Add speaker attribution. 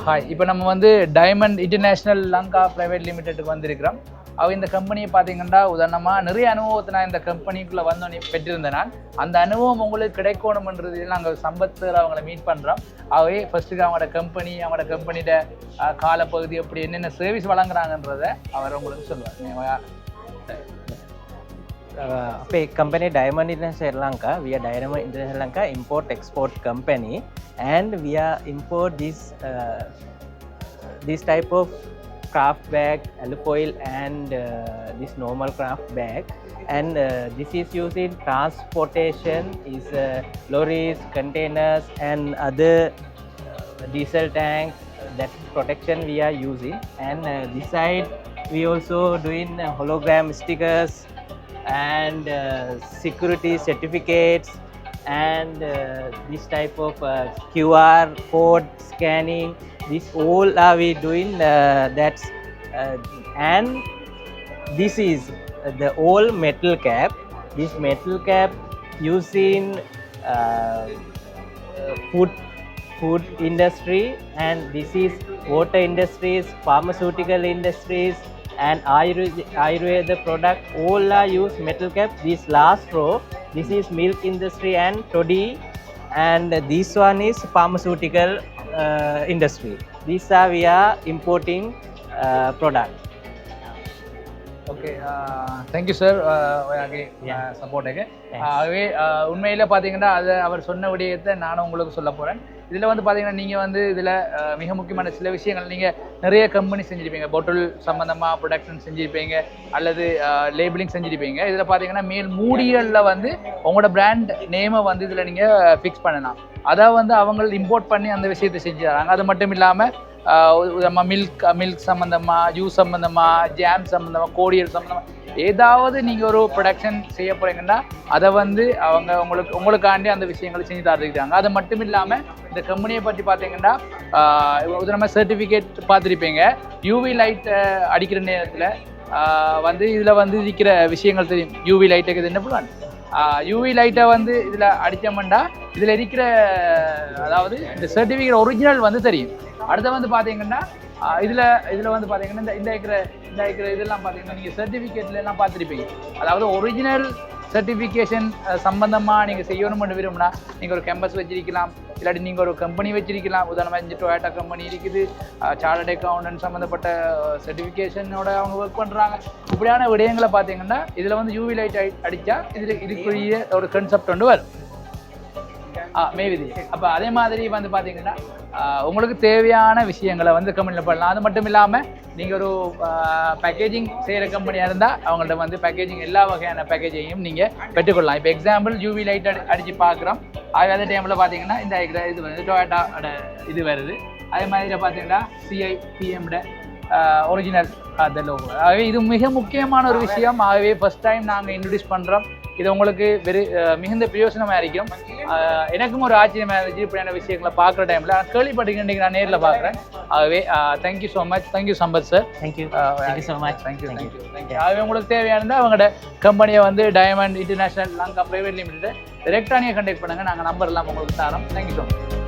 Speaker 1: Hi, இப்போ நம்ம வந்து டைமண்ட் இன்டர்நேஷ்னல் லங்கா ப்ரைவேட் லிமிடெட்டுக்கு வந்திருக்கிறோம். இந்த கம்பெனியை பார்த்தீங்கன்னா உதாரணமாக நிறைய அனுபவத்தை நான் இந்த கம்பெனிக்குள்ளே வந்தோன்னே பெற்றிருந்தேன். நான் அந்த அனுபவம் உங்களுக்கு கிடைக்கணுமன்றது நாங்கள் சம்பத்து அவங்கள மீட் பண்ணுறோம். ஆகவே ஃபர்ஸ்ட்டுக்கு அவங்களோட கம்பெனியோட காலப்பகுதி எப்படி என்னென்ன சர்வீஸ் வழங்குறாங்கன்றதை அவர் உங்களுக்கு சொல்லுவார்.
Speaker 2: අපේ company Diamond International Sri Lanka. We are Diamond International Sri Lanka import export company, and we are import this type of craft bag, alufoil, and this normal craft bag. And this is used in transportation, is lorries, containers, and other diesel tanks. That protection we are using. And this side we also doing hologram stickers and security certificates, and this type of QR code scanning. This all are we doing. That's and this is the all metal cap. This metal cap using food industry, and this is water industries, pharmaceutical industries, and Ayurveda product. All are use metal cap. This last row, this is milk industry and toddy, and this one is pharmaceutical industry. These are we are importing product.
Speaker 1: Okay, thank you sir சப்போர்ட்டுக்கு. ஆகவே உண்மையில் பார்த்தீங்கன்னா அதை அவர் சொன்ன விடயத்தை நானும் உங்களுக்கு சொல்ல போகிறேன். இதில் வந்து பார்த்தீங்கன்னா நீங்கள் வந்து இதில் மிக முக்கியமான சில விஷயங்கள் நீங்கள் நிறைய கம்பெனி செஞ்சுருப்பீங்க. பாட்டில் சம்மந்தமாக ப்ரொடக்ஷன் செஞ்சுருப்பீங்க, அல்லது லேபிளிங் செஞ்சுருப்பீங்க. இதில் பார்த்தீங்கன்னா மேல் மூடிகளில் வந்து உங்களோட பிராண்ட் நேமை வந்து இதில் நீங்கள் ஃபிக்ஸ் பண்ணலாம். அதை வந்து அவங்க இம்போர்ட் பண்ணி அந்த விஷயத்தை செஞ்சு தராங்க. அது மட்டும் இல்லாமல் மில்க் சம்மந்தமாக, ஜூஸ் சம்மந்தமாக, ஜாம் சம்மந்தமாக, கோடியல் சம்மந்தமாக ஏதாவது நீங்கள் ஒரு ப்ரொடக்ஷன் செய்ய போகிறீங்கன்னா அதை வந்து அவங்க உங்களுக்காண்டி அந்த விஷயங்களை செஞ்சு தருகிறாங்க. அது மட்டும் இல்லாமல் இந்த கம்பெனியை பற்றி பார்த்தீங்கன்னா நம்ம சர்டிஃபிகேட் பார்த்துருப்பீங்க. யூவி லைட் அடிக்கிற நேரத்தில் வந்து இதில் வந்து இருக்கிற விஷயங்கள் தெரியும். யூவி லைட்டுக்கு இது என்ன பண்ணுவாங்க, யூவி லைட்டை வந்து இதில் அடித்தோம்னா இதில் இருக்கிற அதாவது இந்த சர்டிஃபிகேட் ஒரிஜினல் வந்து தெரியும். அடுத்த வந்து பார்த்தீங்கன்னா இதில் வந்து பார்த்தீங்கன்னா இந்த இருக்கிற இதெல்லாம் பார்த்தீங்கன்னா நீங்கள் சர்டிஃபிகேட்லாம் பார்த்துருப்பீங்க. அதாவது ஒரிஜினல் சர்டிஃபிகேஷன் சம்பந்தமாக நீங்கள் செய்யணும்னு விரும்பினா நீங்கள் ஒரு கேம்பஸ் வச்சிருக்கலாம், இல்லாட்டி நீங்கள் ஒரு கம்பெனி வச்சிருக்கலாம். உதாரணமாக இந்த டொயோட்டா கம்பெனி இருக்குது, சார்ட்டர்ட் அக்கௌண்டன்ட் சம்மந்தப்பட்ட சர்டிஃபிகேஷனோட அவங்க ஒர்க் பண்ணுறாங்க. இப்படியான விடயங்களை பார்த்தீங்கன்னா இதில் வந்து யூவி லைட் அடித்தா இதுக்குரிய ஒரு கன்செப்ட் ஒன்று வரும் மேவிதி. அப்போ அதே மாதிரி வந்து பார்த்தீங்கன்னா உங்களுக்கு தேவையான விஷயங்களை வந்து கம்பெனியில் பண்ணலாம். அது மட்டும் இல்லாமல் நீங்கள் ஒரு பேக்கேஜிங் செய்கிற கம்பெனியாக இருந்தால் அவங்கள்ட்ட வந்து பேக்கேஜிங் எல்லா வகையான பேக்கேஜையும் நீங்கள் பெற்றுக்கொள்ளலாம். இப்போ எக்ஸாம்பிள் யூவி லைட் அடித்து பார்க்குறோம். அதே டைமில் பார்த்தீங்கன்னா இந்த இது வந்து டொயோட்டாவோட இது வருது. அதே மாதிரி பார்த்தீங்கன்னா CIPMோட ஒரிஜினல் அந்த லோகோ. ஆகவே இது மிக முக்கியமான ஒரு விஷயம். ஆகவே ஃபர்ஸ்ட் டைம் நாங்கள் இன்ட்ரடியூஸ் பண்ணுறோம். இது உங்களுக்கு மிகுந்த பிரயோசனமாக இருக்கும். எனக்கும் ஒரு ஆச்சரியமாக இருந்துச்சு இப்படியான விஷயங்களை பார்க்குற டைமில். கேள்விப்பட்டிருக்கேன், இன்றைக்கி நான் நேரில் பார்க்குறேன். ஆகவே thank you so much. Thank you Sampath sir.
Speaker 2: Thank you so much. Thank you.
Speaker 1: ஆகவே உங்களுக்கு தேவையானது அவங்களோட கம்பெனியை வந்து diamond international Lanka private limited டைரெக்டாக நீங்கள் கண்டெக்ட் பண்ணுங்கள். நாங்கள் நம்பர் எல்லாம் உங்களுக்கு தரோம். Thank you so much.